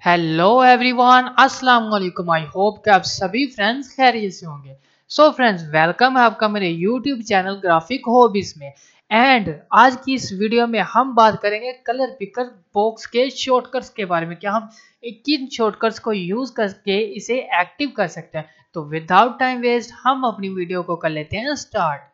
Hello everyone, अस्सलाम वालेकुम। I hope कि आप सभी फ्रेंड्स खैरियत से होंगे। सो फ्रेंड्स, वेलकम है आपका मेरे यूट्यूब चैनल ग्राफिक हॉबीज में। एंड आज की इस वीडियो में हम बात करेंगे कलर पिकर बॉक्स के शॉर्टकट्स के बारे में, कि हम किन शॉर्टकट्स को यूज करके इसे एक्टिव कर सकते हैं। तो विदाउट टाइम वेस्ट हम अपनी वीडियो को कर लेते हैं स्टार्ट।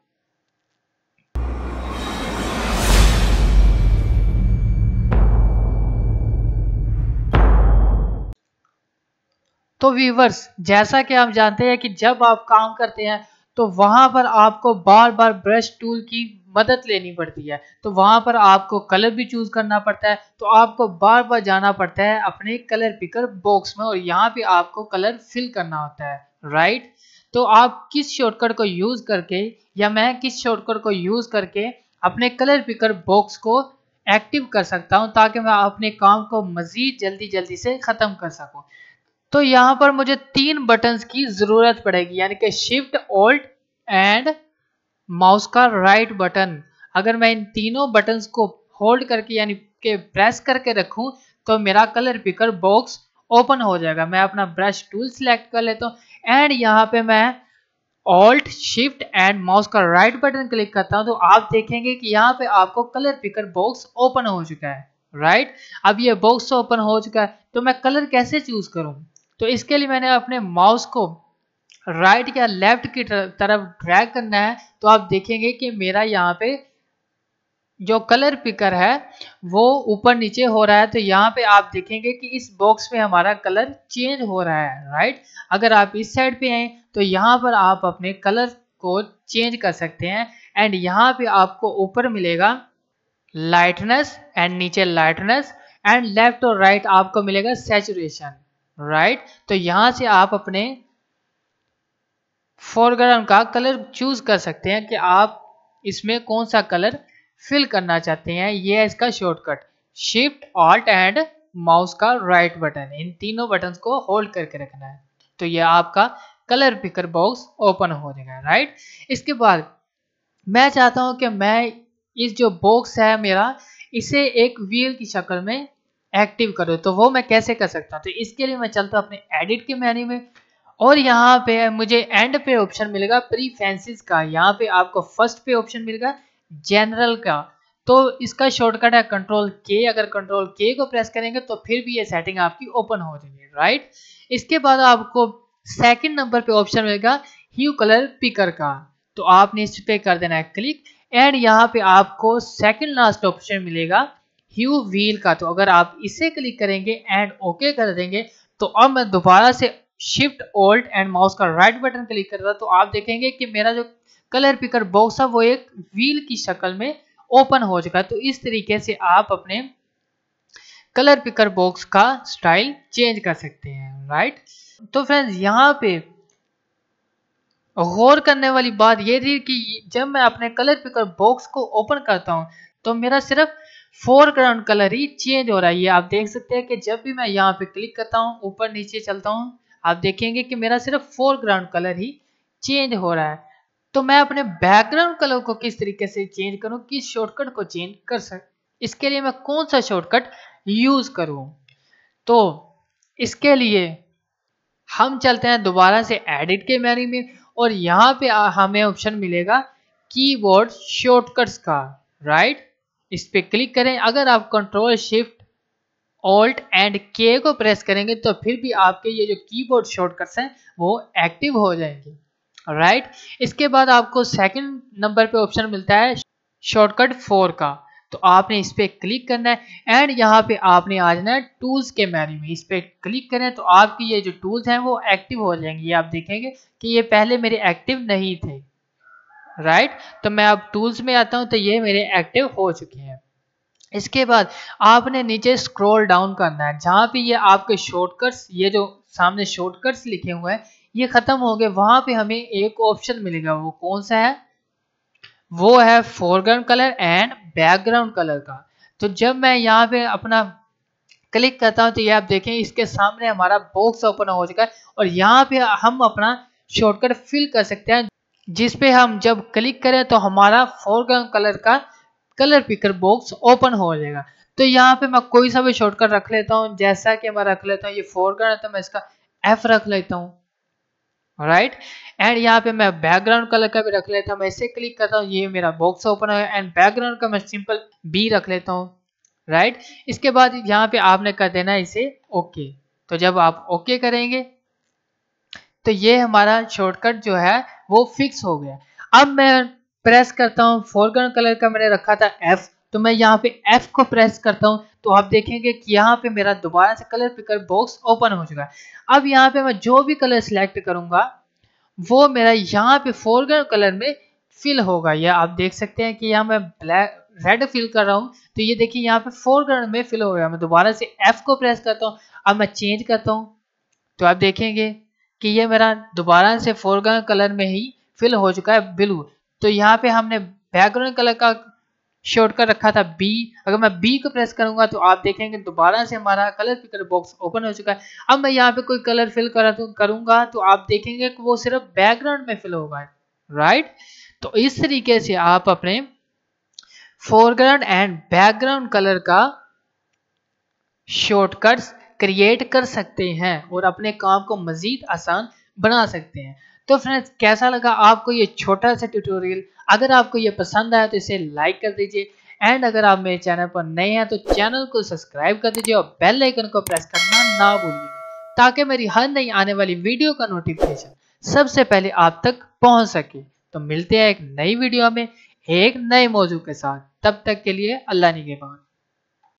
तो व्यूवर्स, जैसा कि आप जानते हैं कि जब आप काम करते हैं तो वहां पर आपको बार बार ब्रश टूल की मदद लेनी पड़ती है। तो वहां पर आपको कलर भी चूज करना पड़ता है, तो आपको बार बार जाना पड़ता है अपने कलर पिकर बॉक्स में और यहाँ पे आपको कलर फिल करना होता है, राइट। तो आप किस शॉर्टकट को यूज करके, या मैं किस शॉर्टकट को यूज करके अपने कलर पिकर बॉक्स को एक्टिव कर सकता हूँ ताकि मैं अपने काम को मजीद जल्दी जल्दी से खत्म कर सकूं। तो यहाँ पर मुझे तीन बटन्स की जरूरत पड़ेगी, यानी कि शिफ्ट, ऑल्ट एंड माउस का राइट बटन। अगर मैं इन तीनों बटन्स को होल्ड करके यानी कि प्रेस करके रखूं तो मेरा कलर पिकर बॉक्स ओपन हो जाएगा। मैं अपना ब्रश टूल सिलेक्ट कर लेता हूँ एंड यहाँ पे मैं ऑल्ट, शिफ्ट एंड माउस का राइट बटन क्लिक करता हूँ तो आप देखेंगे कि यहाँ पे आपको कलर पिकर बॉक्स ओपन हो चुका है, राइट। अब ये बॉक्स ओपन हो चुका है तो मैं कलर कैसे चूज करूँ? तो इसके लिए मैंने अपने माउस को राइट या लेफ्ट की तरफ ड्रैग करना है। तो आप देखेंगे कि मेरा यहाँ पे जो कलर पिकर है वो ऊपर नीचे हो रहा है। तो यहाँ पे आप देखेंगे कि इस बॉक्स में हमारा कलर चेंज हो रहा है, राइट। अगर आप इस साइड पे हैं तो यहाँ पर आप अपने कलर को चेंज कर सकते हैं एंड यहाँ पे आपको ऊपर मिलेगा लाइटनेस एंड नीचे लाइटनेस एंड लेफ्ट और राइट आपको मिलेगा सैचुरेशन, राइट। तो यहां से आप अपने फोरग्राउंड का कलर चूज कर सकते हैं कि आप इसमें कौन सा कलर फिल करना चाहते हैं। ये है इसका shortcut, shift, alt and mouse का राइट बटन। इन तीनों बटन्स को होल्ड करके रखना है तो ये आपका कलर पिकर बॉक्स ओपन हो जाएगा, राइट। इसके बाद मैं चाहता हूं कि मैं इस जो बॉक्स है मेरा, इसे एक व्हील की शक्ल में एक्टिव करो। तो वो मैं कैसे कर सकता हूँ? तो इसके लिए मैं चलता हूँ अपने एडिट के मेन्यू में और यहाँ पे मुझे एंड पे ऑप्शन मिलेगा प्रीफरेंसेस का। यहाँ पे आपको फर्स्ट पे ऑप्शन मिलेगा जनरल का। तो इसका शॉर्टकट है कंट्रोल के। अगर कंट्रोल के को प्रेस करेंगे तो फिर भी ये सेटिंग आपकी ओपन हो जाएगी, राइट। इसके बाद आपको सेकंड नंबर पे ऑप्शन मिलेगा ह्यू कलर पिकर का। तो आपने इस पे कर देना है क्लिक एंड यहाँ पे आपको सेकंड लास्ट ऑप्शन मिलेगा ह्यू व्हील का। तो अगर आप इसे क्लिक करेंगे एंड ओके कर देंगे तो अब मैं दोबारा से शिफ्ट, ऑल्ट एंड माउस का राइट बटन क्लिक कर रहा तो आप देखेंगे कि मेरा जो कलर पिकर बॉक्स है वो एक व्हील की शक्ल में ओपन हो चुका है। तो इस तरीके से आप अपने कलर पिकर बॉक्स का स्टाइल चेंज कर सकते हैं, राइट। तो फ्रेंड्स, यहाँ पे गौर करने वाली बात ये थी कि जब मैं अपने कलर पिकर बॉक्स को ओपन करता हूँ तो मेरा सिर्फ फोरग्राउंड कलर ही चेंज हो रहा है। ये आप देख सकते हैं कि जब भी मैं यहाँ पे क्लिक करता हूँ, ऊपर नीचे चलता हूँ, आप देखेंगे कि मेरा सिर्फ फोरग्राउंड कलर ही चेंज हो रहा है। तो मैं अपने बैकग्राउंड कलर को किस तरीके से चेंज करूँ, किस शॉर्टकट को चेंज कर सकूँ, इसके लिए मैं कौन सा शॉर्टकट यूज करूँ? तो इसके लिए हम चलते हैं दोबारा से एडिट के मेन्यू में और यहाँ पे हमें ऑप्शन मिलेगा कीबोर्ड शॉर्टकट्स का, राइट। इस पे क्लिक करें। अगर आप कंट्रोल, शिफ्ट, ऑल्ट एंड के को प्रेस करेंगे तो फिर भी आपके ये जो कीबोर्ड शॉर्टकट्स हैं वो एक्टिव हो जाएंगे, राइट। इसके बाद आपको सेकंड नंबर पे ऑप्शन मिलता है शॉर्टकट 4 का। तो आपने इस पे क्लिक करना है एंड यहाँ पे आपने आ जाना है टूल्स के मेन्यू में। इस पे क्लिक करें तो आपकी ये जो टूल्स हैं वो एक्टिव हो जाएंगे। ये आप देखेंगे कि ये पहले मेरे एक्टिव नहीं थे, राइट। तो मैं अब टूल्स में आता हूँ तो ये मेरे एक्टिव हो चुके हैं। इसके बाद आपने नीचे स्क्रॉल डाउन करना है, जहाँ पे ये आपके शॉर्टकट्स, ये जो सामने शॉर्टकट्स लिखे हुए हैं ये खत्म हो गए। वहां पे हमें एक ऑप्शन मिलेगा, वो कौन सा है? वो है foreground colour and background colour का। तो जब मैं यहाँ पे अपना क्लिक करता हूँ तो ये आप देखें इसके सामने हमारा बॉक्स ओपन हो चुका है और यहाँ पे हम अपना शॉर्टकट फिल कर सकते हैं, जिस पे हम जब क्लिक करें तो हमारा फोरग्राउंड कलर का कलर पिकर बॉक्स ओपन हो जाएगा। तो यहाँ पे मैं कोई सा भी शॉर्टकट रख लेता हूँ, जैसा कि मैं रख लेता हूँ ये फोरग्राउंड है तो मैं इसका F रख लेता हूँ, राइट। एंड यहाँ पे मैं बैकग्राउंड कलर का भी रख लेता हूँ, मैं इसे क्लिक करता हूँ, ये मेरा बॉक्स ओपन है एंड बैकग्राउंड का मैं सिंपल B रख लेता हूँ, राइट। इसके बाद यहाँ पे आपने कर देना इसे ओके। तो जब आप ओके करेंगे तो ये हमारा शॉर्टकट जो है वो फिक्स हो गया। अब मैं प्रेस करता हूँ, फोरग्राउंड कलर का मैंने रखा था F, तो मैं यहाँ पे F को प्रेस करता हूँ तो आप देखेंगे कि यहाँ पे मेरा दोबारा से कलर पिकर बॉक्स ओपन हो चुका है। अब यहाँ पे मैं जो भी कलर सिलेक्ट करूंगा वो मेरा यहाँ पे फोरग्राउंड कलर में फिल होगा। ये आप देख सकते हैं कि यहाँ मैं ब्लैक रेड फिल कर रहा हूँ तो ये देखिए यहाँ पे फोरग्राउंड में फिल हो गया। मैं दोबारा से F को प्रेस करता हूँ, अब मैं चेंज करता हूँ तो आप देखेंगे कि ये मेरा दोबारा से फोरग्राउंड कलर में ही फिल हो चुका है ब्लू। तो यहाँ पे हमने बैकग्राउंड कलर का शॉर्टकट रखा था B, अगर मैं B को प्रेस करूंगा तो आप देखेंगे दोबारा से हमारा कलर पिकर बॉक्स ओपन हो चुका है। अब मैं यहाँ पे कोई कलर फिल करूंगा तो आप देखेंगे कि वो सिर्फ बैकग्राउंड में फिल होगा, राइट। तो इस तरीके से आप अपने फोरग्राउंड एंड बैकग्राउंड कलर का शॉर्टकट्स क्रिएट कर सकते हैं और अपने काम को मजीद आसान बना सकते हैं। तो फ्रेंड्स कैसा लगा आपको ये छोटा सा ट्यूटोरियल? अगर आपको ये पसंद आया तो इसे लाइक कर दीजिए एंड अगर आप मेरे चैनल पर नए हैं तो चैनल को सब्सक्राइब कर दीजिए और बेल आइकन को प्रेस करना ना भूलिए ताकि मेरी हर नई आने वाली वीडियो का नोटिफिकेशन सबसे पहले आप तक पहुंच सके। तो मिलते हैं एक नई वीडियो में एक नए मौजू के साथ, तब तक के लिए अल्लाह निगहबान।